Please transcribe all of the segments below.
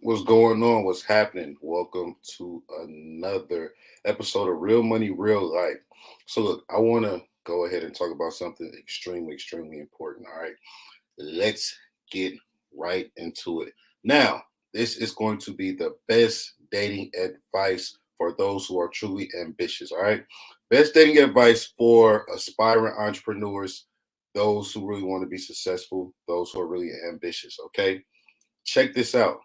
What's going on? What's happening? Welcome to another episode of Real Money, Real Life. So, look, I want to go ahead and talk about something extremely important. All right, let's get right into it. Now, this is going to be the best dating advice for those who are truly ambitious. All right, best dating advice for aspiring entrepreneurs, those who really want to be successful, those who are really ambitious. Okay, check this out.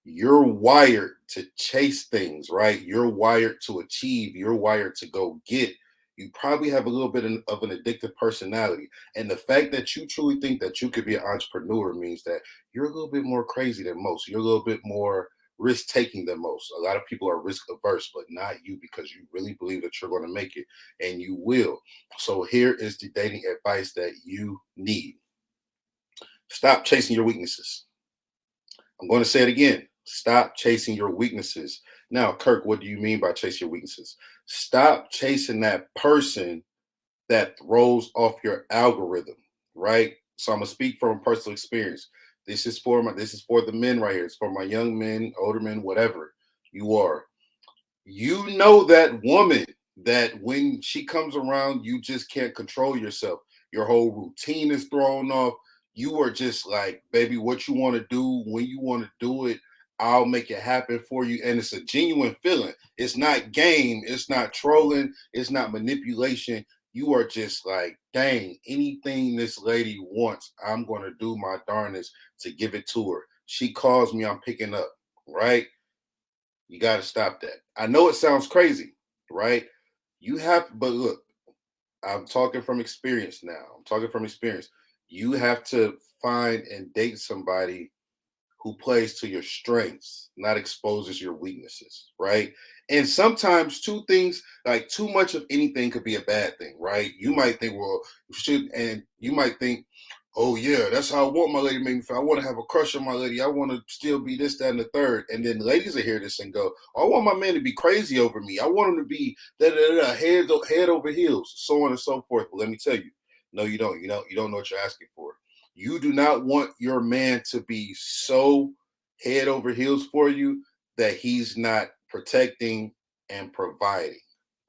You're wired to chase things, right? You're wired to achieve. You're wired to go get. You probably have a little bit of an addictive personality. And the fact that you truly think that you could be an entrepreneur means that you're a little bit more crazy than most. You're a little bit more risk taking than most. A lot of people are risk averse, but not you because you really believe that you're going to make it and you will. So here is the dating advice that you need. Stop chasing your weaknesses. I'm going to say it again. Stop chasing your weaknesses. Now, Kirk, what do you mean by chase your weaknesses? Stop chasing that person that throws off your algorithm, right? So I'm gonna speak from personal experience. This is for the men right here. It's for my young men, older men, whatever you are. You know that woman that when she comes around, you just can't control yourself. Your whole routine is thrown off. You are just like, baby, what you want to do, when you want to do it, I'll make it happen for you. And it's a genuine feeling. It's not game, it's not trolling, it's not manipulation. You are just like, dang, anything this lady wants, I'm going to do my darnest to give it to her. She calls me, I'm picking up, right? You got to stop that. I know it sounds crazy, right? But look, I'm talking from experience now. I'm talking from experience. You have to find and date somebody who plays to your strengths, not exposes your weaknesses, right? And sometimes two things, like too much of anything could be a bad thing, right? You might think, well, and you might think, oh yeah, that's how I want my lady to make me feel. I want to have a crush on my lady. I want to still be this, that, and the third. And then ladies will hear this and go, oh, I want my man to be crazy over me. I want him to be head over heels, so on and so forth. But let me tell you, no, you don't. You don't know what you're asking for. You do not want your man to be so head over heels for you that he's not protecting and providing,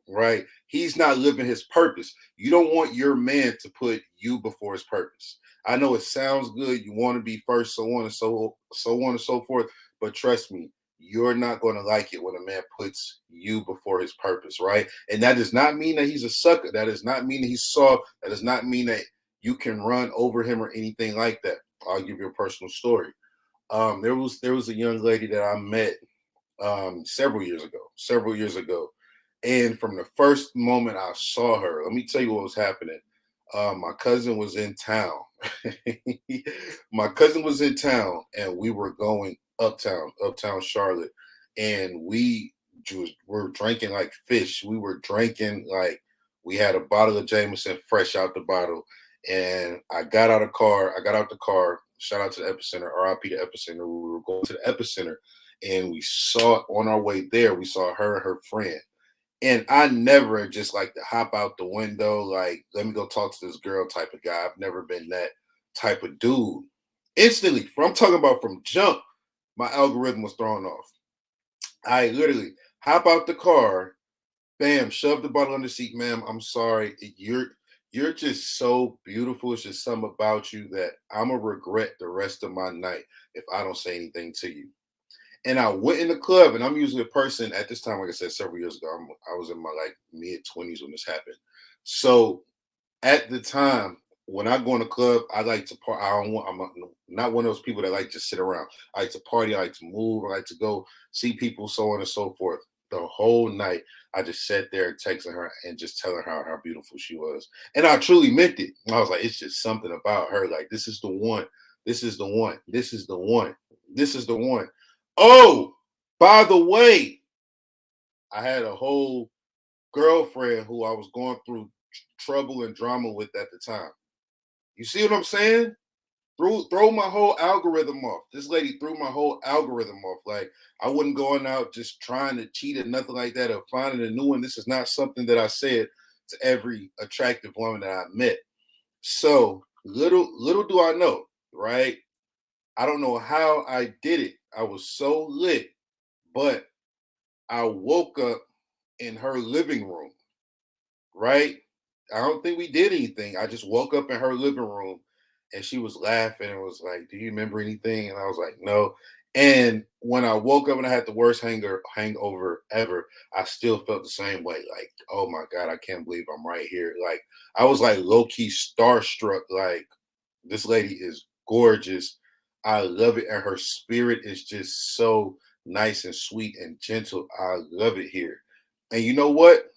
right? He's not living his purpose. You don't want your man to put you before his purpose. I know it sounds good. You want to be first, so on and so forth. But trust me, you're not going to like it when a man puts you before his purpose, right? And that does not mean that he's a sucker. That does not mean that he's soft. That does not mean that you can run over him or anything like that. I'll give you a personal story. There was a young lady that I met several years ago. And from the first moment I saw her, let me tell you what was happening. My cousin was in town. My cousin was in town, and we were going uptown Charlotte, and were drinking like fish. We were drinking like we had a bottle of Jameson fresh out the bottle, and I got out of car. I got out the car. Shout out to the epicenter, RIP to epicenter. We were going to the epicenter, and we saw on our way there. We saw her and her friend. And I never just like to hop out the window, like, let me go talk to this girl type of guy. I've never been that type of dude. Instantly, I'm talking about from jump, my algorithm was thrown off. I literally hop out the car, bam, shove the bottle under the seat, ma'am. I'm sorry. You're just so beautiful. It's just something about you that I'm gonna regret the rest of my night if I don't say anything to you. And I went in the club, and I'm usually a person at this time, like I said, several years ago. I was in my like mid 20s when this happened. So at the time, when I go in the club, I like to party. Not one of those people that like to sit around. I like to party. I like to move. I like to go see people, so on and so forth. The whole night, I just sat there texting her and just telling her how beautiful she was. And I truly meant it. I was like, it's just something about her. Like, this is the one. This is the one. This is the one. This is the one. Oh, by the way, I had a whole girlfriend who I was going through trouble and drama with at the time. You see what I'm saying? Throw my whole algorithm off. This lady threw my whole algorithm off. Like, I wasn't going out just trying to cheat or nothing like that or finding a new one. This is not something that I said to every attractive woman that I met. So little do I know, right? I don't know how I did it, I was so lit, but I woke up in her living room, right? I don't think we did anything. I just woke up in her living room and she was laughing and was like, "Do you remember anything?" And I was like, "No." And when I woke up and I had the worst hangover ever, I still felt the same way. Like, oh my God, I can't believe I'm right here. Like, I was like low key starstruck. Like, this lady is gorgeous. I love it. And her spirit is just so nice and sweet and gentle. I love it here. And you know what?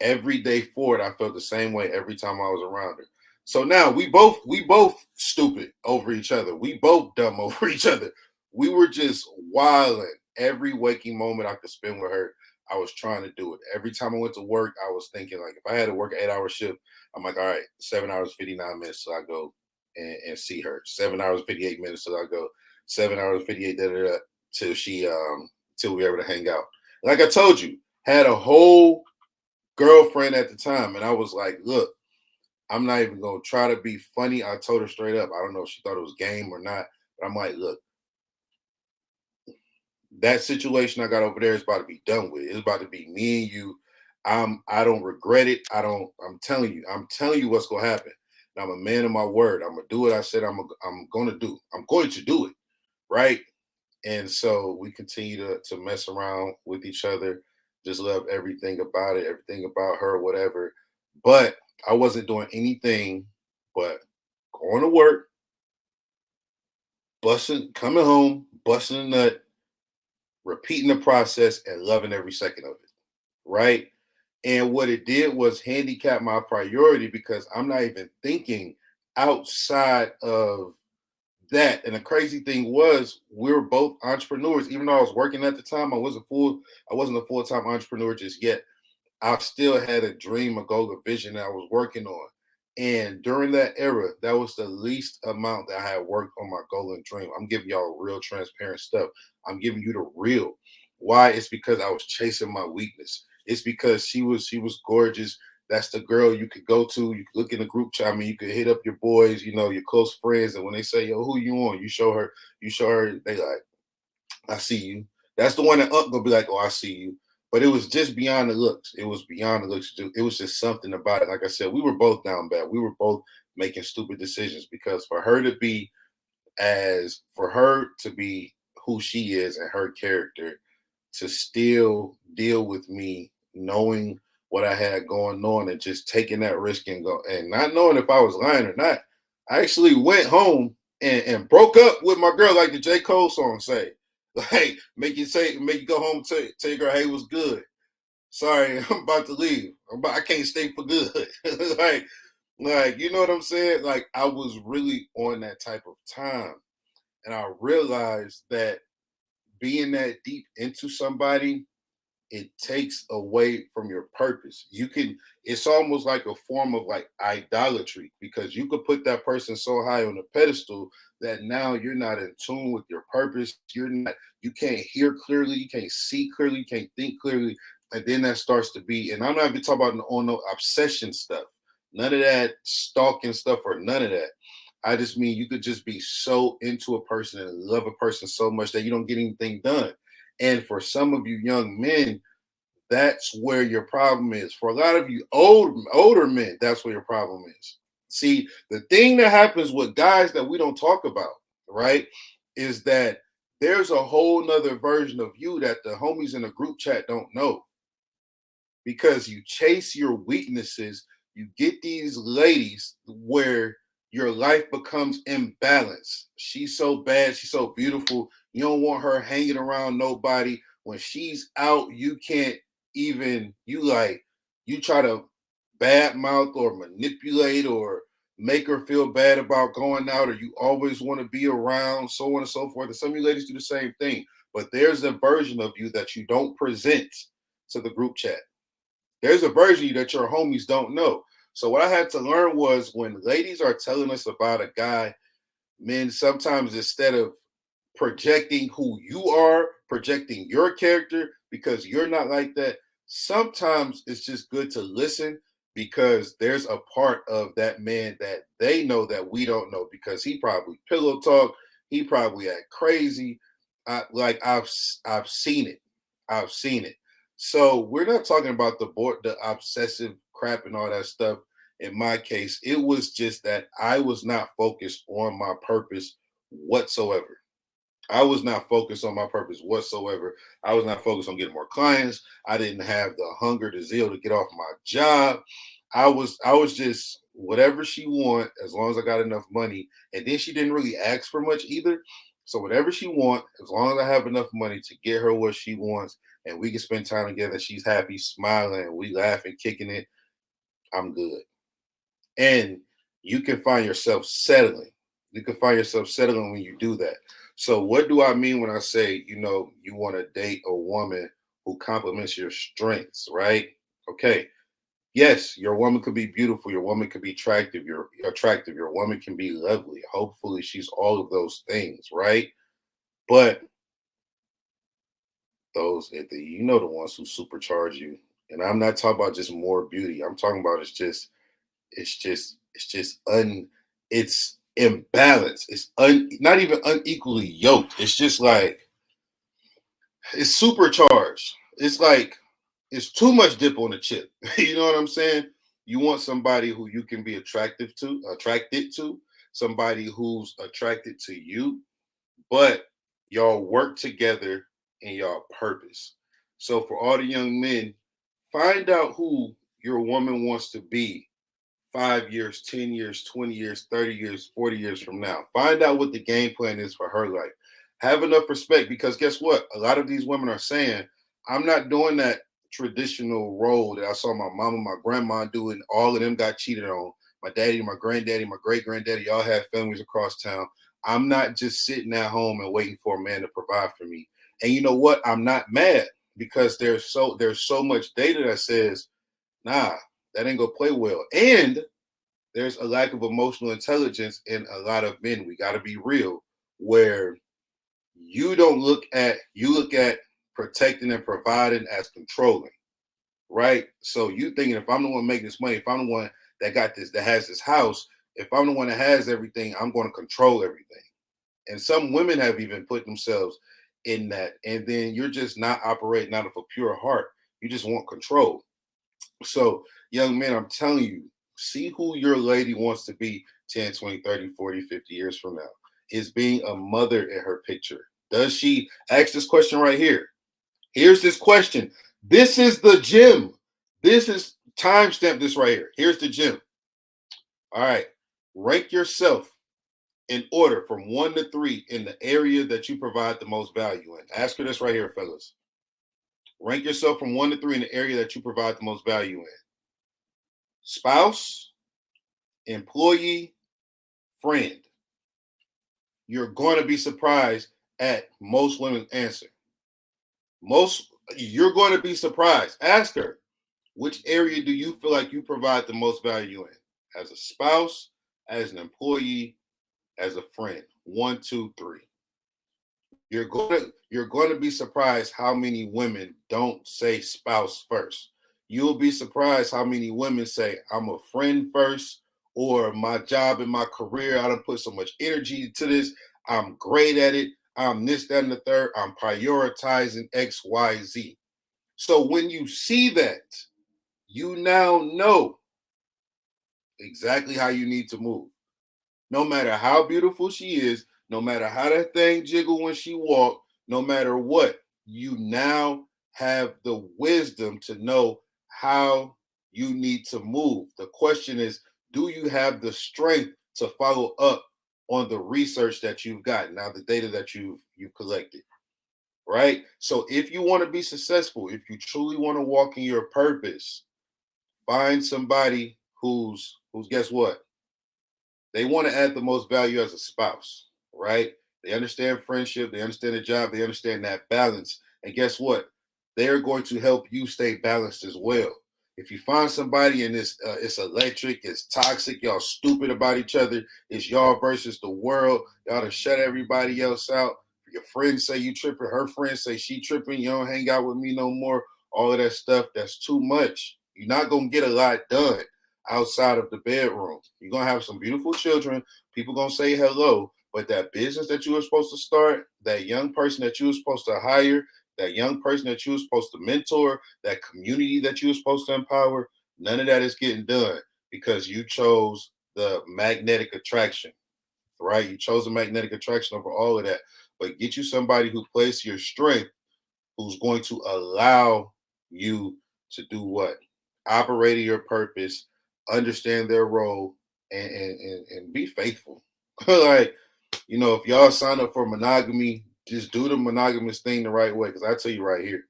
Every day forward, I felt the same way every time I was around her. So now we both stupid over each other. We both dumb over each other. We were just wilding every waking moment I could spend with her. I was trying to do it. Every time I went to work, I was thinking like if I had to work an 8 hour shift, I'm like, all right, 7 hours, 59 minutes till I go and see her. 7 hours, 58 minutes till I go. 7 hours, 58 da, da, da, till till we were able to hang out. Like I told you, had a whole girlfriend at the time, and I was like, "Look, I'm not even gonna try to be funny." I told her straight up. I don't know if she thought it was game or not, but I'm like, "Look, that situation I got over there is about to be done with. It's about to be me and you. I don't regret it. I don't. I'm telling you what's gonna happen. And I'm a man of my word. I'm gonna do what I said. I'm gonna do. I'm going to do it, right?" And so we continue to mess around with each other. Just love everything about it, everything about her, whatever. But I wasn't doing anything but going to work, busting, coming home, busting a nut, repeating the process, and loving every second of it. Right. And what it did was handicap my priority because I'm not even thinking outside of that. And the crazy thing was we were both entrepreneurs. Even though I was working at the time, I wasn't a full-time entrepreneur just yet. I still had a dream, a goal, a vision that I was working on. And during that era, that was the least amount that I had worked on my goal and dream. I'm giving y'all real transparent stuff. I'm giving you the real. Why? It's because I was chasing my weakness. It's because she was gorgeous. That's the girl you could go to. You could look in the group chat. I mean, you could hit up your boys, your close friends, and when they say, "Yo, who you on?" You show her. They like, I see you. That's the one that Unc gonna be like, oh, I see you. But it was just beyond the looks. It was beyond the looks. It was just something about it. Like I said, we were both down bad. We were both making stupid decisions because for her to be who she is and her character, to still deal with me knowing what I had going on and just taking that risk and go and not knowing if I was lying or not. I actually went home and broke up with my girl, like the J. Cole song say. Like make you go home and tell your girl, hey, it was good. Sorry, I'm about to leave. I can't stay for good. like, you know what I'm saying? Like I was really on that type of time. And I realized that being that deep into somebody, it takes away from your purpose. It's almost like a form of like idolatry because you could put that person so high on a pedestal that now you're not in tune with your purpose. You can't hear clearly, you can't see clearly, you can't think clearly. And then that starts to be, and I'm not even talking about on no obsession stuff, none of that stalking stuff or none of that. I just mean you could just be so into a person and love a person so much that you don't get anything done. And for some of you young men, that's where your problem is. For a lot of you older men, that's where your problem is. See, the thing that happens with guys that we don't talk about, right, is that there's a whole nother version of you that the homies in the group chat don't know because you chase your weaknesses. You get these ladies where your life becomes imbalanced. She's so bad, she's so beautiful. You don't want her hanging around nobody. When she's out, you can't even you try to bad mouth or manipulate or make her feel bad about going out, or you always want to be around, so on and so forth. And some of you ladies do the same thing. But there's a version of you that you don't present to the group chat. There's a version of you that your homies don't know. So what I had to learn was when ladies are telling us about a guy, men sometimes instead of projecting who you are, projecting your character because you're not like that, sometimes it's just good to listen because there's a part of that man that they know that we don't know because he probably pillow talk, he probably act crazy, I've seen it. I've seen it. So we're not talking about the obsessive crap and all that stuff. In my case, it was just that I was not focused on my purpose whatsoever. I was not focused on my purpose whatsoever. I was not focused on getting more clients. I didn't have the hunger, the zeal to get off my job. I was just whatever she want as long as I got enough money. And then she didn't really ask for much either. So whatever she want, as long as I have enough money to get her what she wants, and we can spend time together, she's happy, smiling, and we laughing, kicking it, I'm good. And you can find yourself settling. You can find yourself settling when you do that. So, what do I mean when I say, you want to date a woman who complements your strengths, right? Okay. Yes, your woman could be beautiful. Your woman could be attractive. You're attractive. Your woman can be lovely. Hopefully, she's all of those things, right? But the ones who supercharge you. And I'm not talking about just more beauty. I'm talking about it's just it's imbalanced. It's not even unequally yoked. It's just like it's supercharged. It's like it's too much dip on the chip. You know what I'm saying? You want somebody who you can be attracted to, somebody who's attracted to you, but y'all work together in y'all purpose. So for all the young men, find out who your woman wants to be 5 years, 10 years, 20 years, 30 years, 40 years from now. Find out what the game plan is for her life. Have enough respect because guess what? A lot of these women are saying, I'm not doing that traditional role that I saw my mama, my grandma do, and all of them got cheated on. My daddy, my granddaddy, my great granddaddy, all had families across town. I'm not just sitting at home and waiting for a man to provide for me. And you know what? I'm not mad because there's so much data that says, nah, that ain't gonna play well. And there's a lack of emotional intelligence in a lot of men. We got to be real, where you look at protecting and providing as controlling, right? So you thinking if I'm the one making this money, if I'm the one that got this, that has this house, if I'm the one that has everything, I'm going to control everything. And some women have even put themselves in that, and then you're just not operating out of a pure heart. You just want control. So, young men, I'm telling you, see who your lady wants to be 10, 20, 30, 40, 50 years from now. Is being a mother in her picture? Does she ask this question right here? Here's this question. This is the gym. This is timestamp this right here. Here's the gym. All right. Rank yourself in order from 1 to 3 in the area that you provide the most value in. Ask her this right here, fellas. Rank yourself from 1 to 3 in the area that you provide the most value in. Spouse, employee, friend. You're going to be surprised at most women's answer. You're going to be surprised. Ask her, which area do you feel like you provide the most value in? As a spouse, as an employee, as a friend. 1, 2, 3. You're going to be surprised how many women don't say spouse first. You'll be surprised how many women say I'm a friend first, or my job and my career, I don't put so much energy to this. I'm great at it. I'm this, that, and the third. I'm prioritizing X, Y, Z. So when you see that, you now know exactly how you need to move. No matter how beautiful she is, no matter how that thing jiggle when she walk, no matter what, you now have the wisdom to know how you need to move. The question is, do you have the strength to follow up on the research that you've got now, the data that you've collected, right? So if you want to be successful, if you truly want to walk in your purpose, find somebody who's guess what? They want to add the most value as a spouse, right? They understand friendship, they understand the job, they understand that balance. And guess what? They're going to help you stay balanced as well. If you find somebody and it's electric, it's toxic, y'all stupid about each other, it's y'all versus the world, y'all to shut everybody else out. Your friends say you tripping, her friends say she tripping, you don't hang out with me no more. All of that stuff, that's too much. You're not going to get a lot done outside of the bedroom. You're gonna have some beautiful children. People gonna say hello, But that business that you were supposed to start, that young person that you were supposed to hire, that young person that you were supposed to mentor, that community that you were supposed to empower, none of that is getting done because you chose the magnetic attraction, right? You chose the magnetic attraction over all of that. But get you somebody who plays your strength, who's going to allow you to do what? Operate in your purpose, understand their role, and be faithful. Like, if y'all sign up for monogamy, just do the monogamous thing the right way. Because I tell you right here,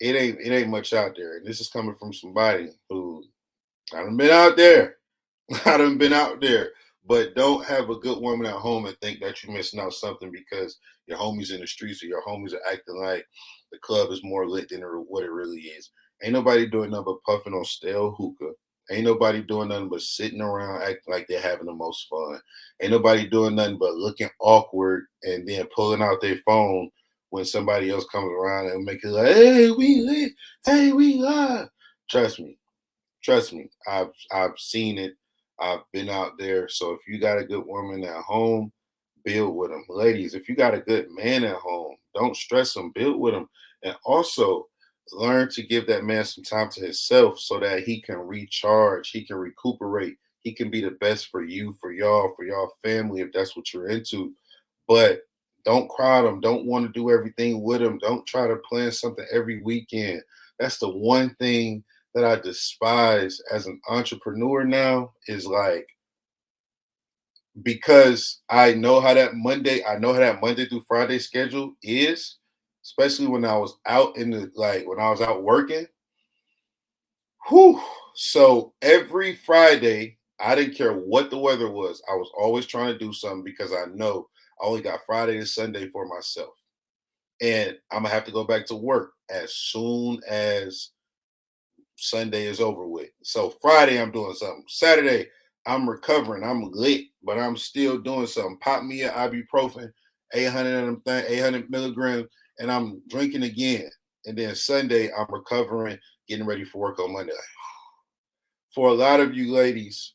it ain't much out there. And this is coming from somebody who I done been out there. I done been out there. But don't have a good woman at home and think that you're missing out something because your homies in the streets or your homies are acting like the club is more lit than what it really is. Ain't nobody doing nothing but puffing on stale hookah. Ain't nobody doing nothing but sitting around acting like they're having the most fun. Ain't nobody doing nothing but looking awkward and then pulling out their phone when somebody else comes around and make it like, hey, we lit, hey, we live. Trust me. Trust me, I've seen it. I've been out there. So if you got a good woman at home, build with them. Ladies, if you got a good man at home, don't stress them, build with them. And also learn to give that man some time to himself so that he can recharge, he can recuperate, he can be the best for you, for y'all family, if that's what you're into. But don't crowd them. Don't want to do everything with them. Don't try to plan something every weekend. That's the one thing that I despise as an entrepreneur now is like because I know how that Monday through Friday schedule is, especially when I was out when I was out working. Whew. So every Friday, I didn't care what the weather was. I was always trying to do something because I know I only got Friday and Sunday for myself. And I'm gonna have to go back to work as soon as Sunday is over with. So Friday I'm doing something. Saturday I'm recovering. I'm lit, but I'm still doing something. Pop me a ibuprofen, 800 of them 800 milligrams, and I'm drinking again. And then Sunday I'm recovering, getting ready for work on Monday. For a lot of you ladies,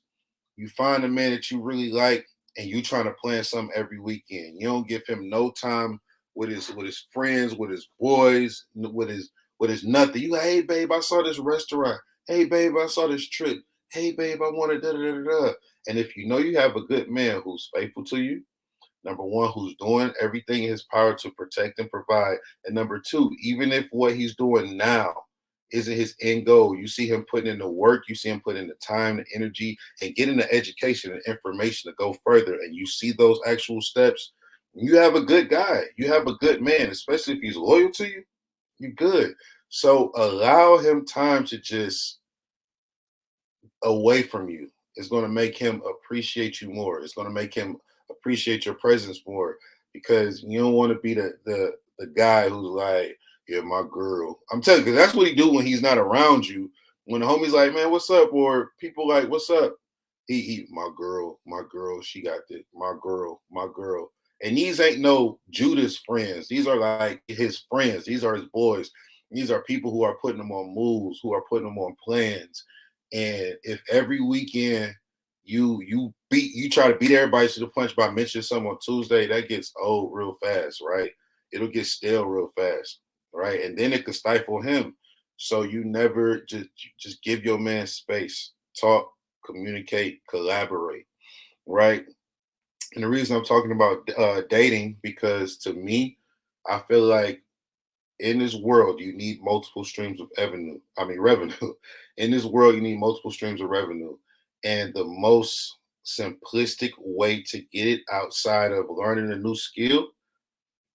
you find a man that you really like, and you trying to plan something every weekend. You don't give him no time with his friends, with his boys, with his nothing. You like, hey babe, I saw this restaurant. Hey babe, I saw this trip. Hey babe, I want to da da da da. And if you know you have a good man who's faithful to you, number one, who's doing everything in his power to protect and provide, and number two, even if what he's doing now isn't his end goal, you see him putting in the work, you see him putting in the time, the energy, and getting the education and information to go further, and you see those actual steps, you have a good guy. You have a good man, especially if he's loyal to you, you're good. So allow him time to just away from you. It's going to make him appreciate you more. It's going to make him appreciate your presence more because you don't want to be the guy who's like, yeah, my girl. I'm telling you, because that's what he do when he's not around you. When the homie's like, man, what's up? Or people like, what's up? He my girl, she got this. My girl, my girl. And these ain't no Judas friends. These are like his friends. These are his boys. These are people who are putting him on moves, who are putting him on plans. And if every weekend you try to beat everybody to the punch by mentioning something on Tuesday, that gets old real fast, right? It'll get stale real fast, right? And then it could stifle him. So you never just give your man space, talk, communicate, collaborate, right? And the reason I'm talking about dating because to me, I feel like in this world you need multiple streams of revenue. In this world you need multiple streams of revenue, and the most simplistic way to get it outside of learning a new skill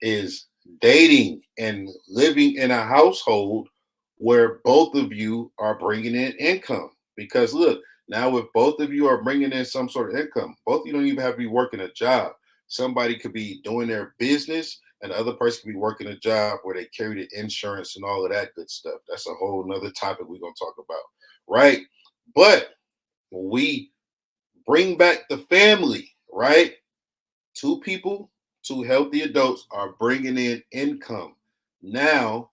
is dating and living in a household where both of you are bringing in income. Because look, now if both of you are bringing in some sort of income, both of you don't even have to be working a job. Somebody could be doing their business and the other person could be working a job where they carry the insurance and all of that good stuff. That's a whole nother topic we're going to talk about, right? But when we bring back the family, right? Two people, two healthy adults are bringing in income. Now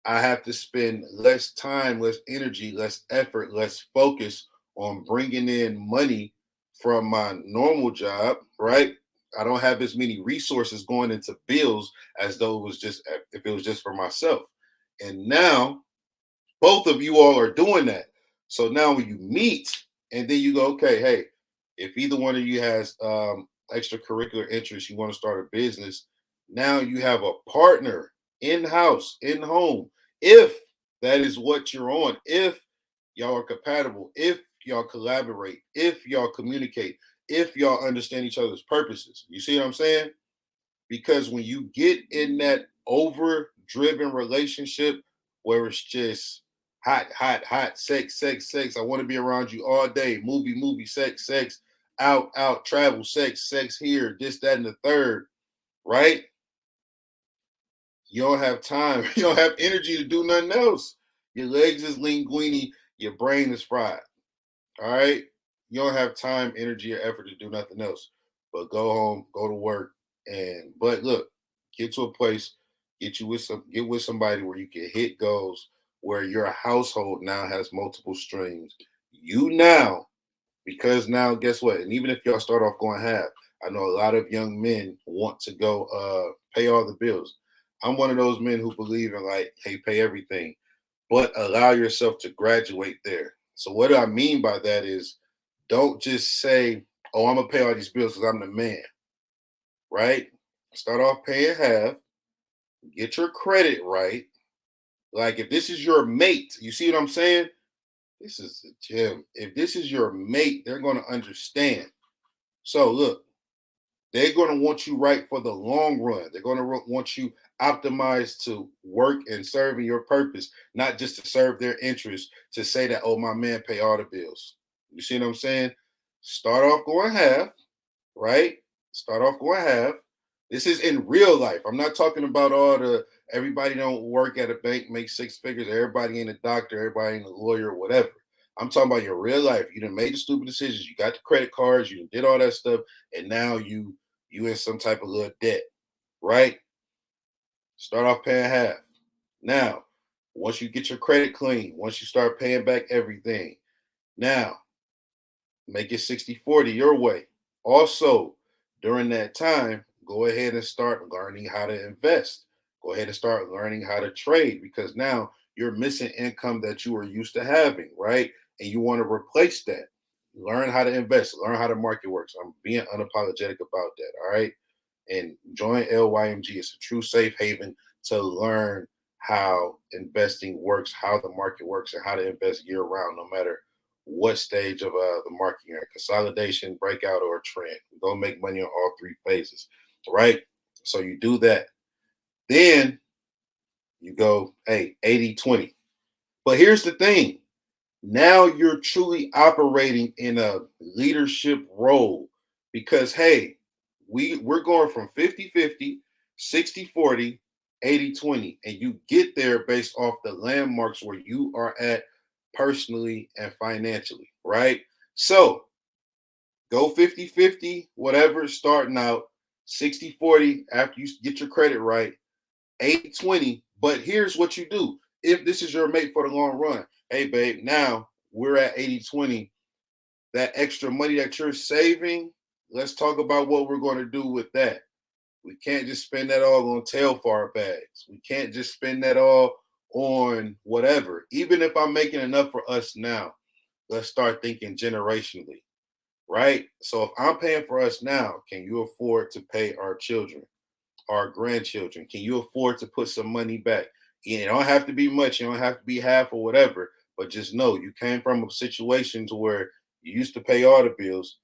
I have to spend less time, less energy, less effort, less focus on bringing in money from my normal job, right? I don't have as many resources going into bills as though it was just if it was just for myself. And now both of you all are doing that. So now when you meet and then you go, okay, hey, if either one of you has extracurricular interests, you want to start a business, now you have a partner in house, in home. If that is what you're on, if y'all are compatible, if y'all collaborate, if y'all communicate, if y'all understand each other's purposes. You see what I'm saying? Because when you get in that over driven relationship where it's just hot, hot, hot, sex, sex, sex, I want to be around you all day, movie, movie, sex, sex, out, out, travel, sex, sex here, this, that, and the third, right? You don't have time, you don't have energy to do nothing else. Your legs is linguini, your brain is fried. All right. You don't have time, energy, or effort to do nothing else but go home, go to work, and but look, get to a place, get with somebody where you can hit goals, where your household now has multiple streams. You now, because now guess what? And even if y'all start off going half, I know a lot of young men want to go pay all the bills. I'm one of those men who believe in like, hey, pay everything, but allow yourself to graduate there. So what I mean by that is don't just say, oh, I'm gonna pay all these bills because I'm the man, right? Start off paying half, get your credit right. Like if this is your mate, you see what I'm saying? This is the gym. If this is your mate, they're gonna understand. So look, they're gonna want you right for the long run. They're gonna want you optimized to work and serve in your purpose, not just to serve their interests, to say that, oh, my man pay all the bills. You see what I'm saying? Start off going half, right? Start off going half. This is in real life. I'm not talking about all the everybody don't work at a bank, make six figures, everybody ain't a doctor, everybody ain't a lawyer, whatever. I'm talking about your real life. You done made the stupid decisions. You got the credit cards, you did all that stuff, and now you in some type of little debt, right? Start off paying half. Now, once you get your credit clean, once you start paying back everything, now make it 60-40 your way. Also, during that time, go ahead and start learning how to invest. Go ahead and start learning how to trade because now you're missing income that you were used to having, right? And you want to replace that. Learn how to invest, learn how the market works. I'm being unapologetic about that, all right? And join LYMG. It's a true safe haven to learn how investing works, how the market works, and how to invest year round, no matter what stage of the market you're in, consolidation, breakout, or a trend. We're gonna make money on all three phases, right? So you do that. Then you go, hey, 80-20. But here's the thing. Now you're truly operating in a leadership role because hey, we're going from 50-50, 60-40, 80-20, and you get there based off the landmarks where you are at personally and financially, right? So go 50-50, whatever, starting out 60-40 after you get your credit right, 80-20. But here's what you do. If this is your mate for the long run, hey, babe, now we're at 80-20. That extra money that you're saving, let's talk about what we're going to do with that. We can't just spend that all on tailfire bags. We can't just spend that all on whatever. Even if I'm making enough for us now, let's start thinking generationally, right? So if I'm paying for us now, can you afford to pay our children? Our grandchildren? Can you afford to put some money back? You don't have to be much. You don't have to be half or whatever. But just know you came from a situation to where you used to pay all the bills,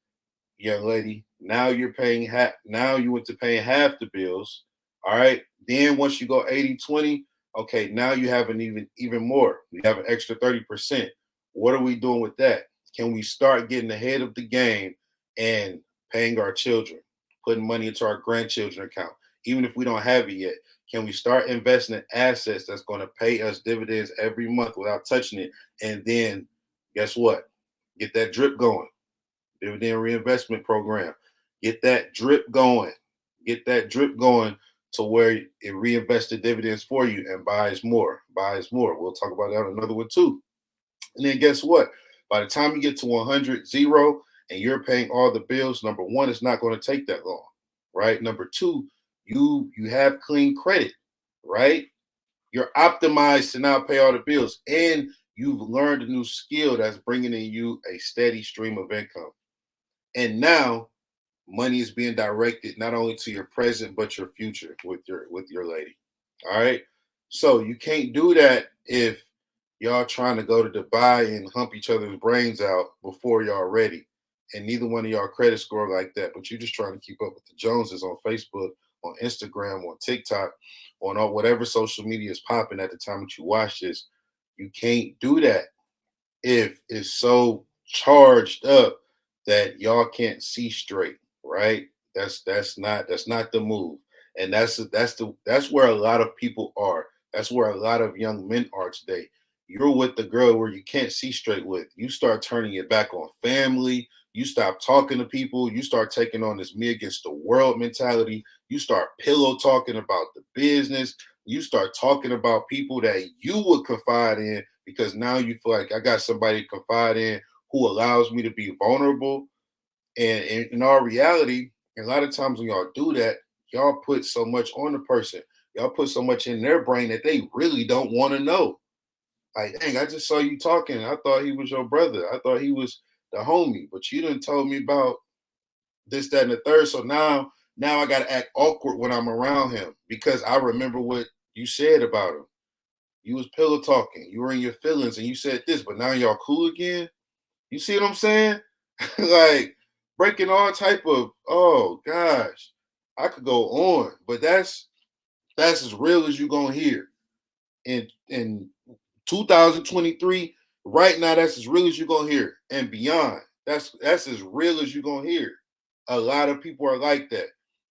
young lady. Now you're paying half. Now you went to paying half the bills. All right. Then once you go 80-20, okay, now you have an even more. You have an extra 30%. What are we doing with that? Can we start getting ahead of the game and paying our children, putting money into our grandchildren account, even if we don't have it yet? Can we start investing in assets that's going to pay us dividends every month without touching it? And then guess what? Get that drip going. Dividend reinvestment program. Get that drip going. Get that drip going to where it reinvests the dividends for you and buys more. Buys more. We'll talk about that another one too. And then guess what? By the time you get to 100, 0, and you're paying all the bills, number one, it's not going to take that long. right? Number two, you have clean credit, right? You're optimized to now pay all the bills, and you've learned a new skill that's bringing in you a steady stream of income. And now money is being directed not only to your present but your future with your lady. All right. So you can't do that if y'all trying to go to Dubai and hump each other's brains out before y'all ready. And neither one of y'all credit score like that, but you're just trying to keep up with the Joneses on Facebook, on Instagram, on TikTok, on all whatever social media is popping at the time that you watch this. You can't do that if it's so charged up that y'all can't see straight, right? That's not the move. And that's where a lot of people are. That's where a lot of young men are today. You're with the girl where you can't see straight with. You start turning it back on family. You stop talking to people. You start taking on this me against the world mentality. You start pillow talking about the business. You start talking about people that you would confide in because now you feel like I got somebody to confide in who allows me to be vulnerable. And in our reality, a lot of times when y'all do that, y'all put so much on the person. Y'all put so much in their brain that they really don't want to know. Like, dang, I just saw you talking. I thought he was your brother. I thought he was the homie, but you didn't told me about this, that, and the third. So now I gotta act awkward when I'm around him because I remember what you said about him. You was pillow talking. You were in your feelings, and you said this, but now y'all cool again. You see what I'm saying? Like breaking all type of. Oh gosh, I could go on, but that's as real as you gonna hear. In 2023, right now, that's as real as you're gonna hear, and beyond. That's as real as you're gonna hear. A lot of people are like that.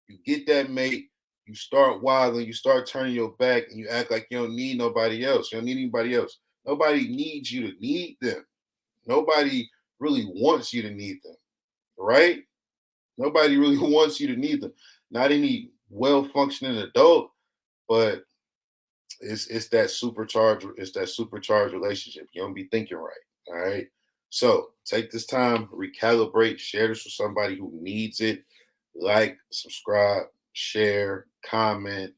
You get that mate, you start wilding, you start turning your back, and you act like you don't need nobody else. You don't need anybody else. Nobody needs you to need them. Nobody really wants you to need them, right? Nobody really wants you to need them. Not any well functioning adult, but it's that supercharged relationship. You don't be thinking right. All right. So take this time, recalibrate, share this with somebody who needs it. Like, subscribe, share, comment.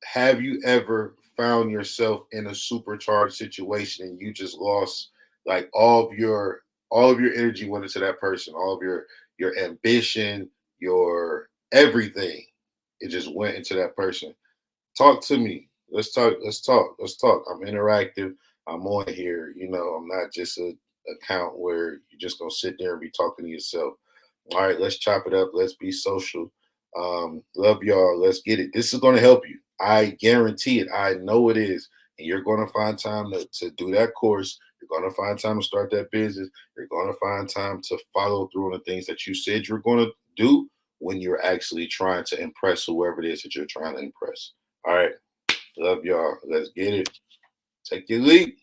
Have you ever found yourself in a supercharged situation and you just lost like all of your energy went into that person, all of your ambition, your everything, it just went into that person. Talk to me. Let's talk. Let's talk. Let's talk. I'm interactive. I'm on here. I'm not just a account where you're just gonna sit there and be talking to yourself. All right, let's chop it up. Let's be social. Love y'all. Let's get it. This is gonna help you. I guarantee it. I know it is. And you're gonna find time to do that course. You're gonna find time to start that business. You're gonna find time to follow through on the things that you said you're gonna do when you're actually trying to impress whoever it is that you're trying to impress. All right. Love y'all. Let's get it. Take your leap.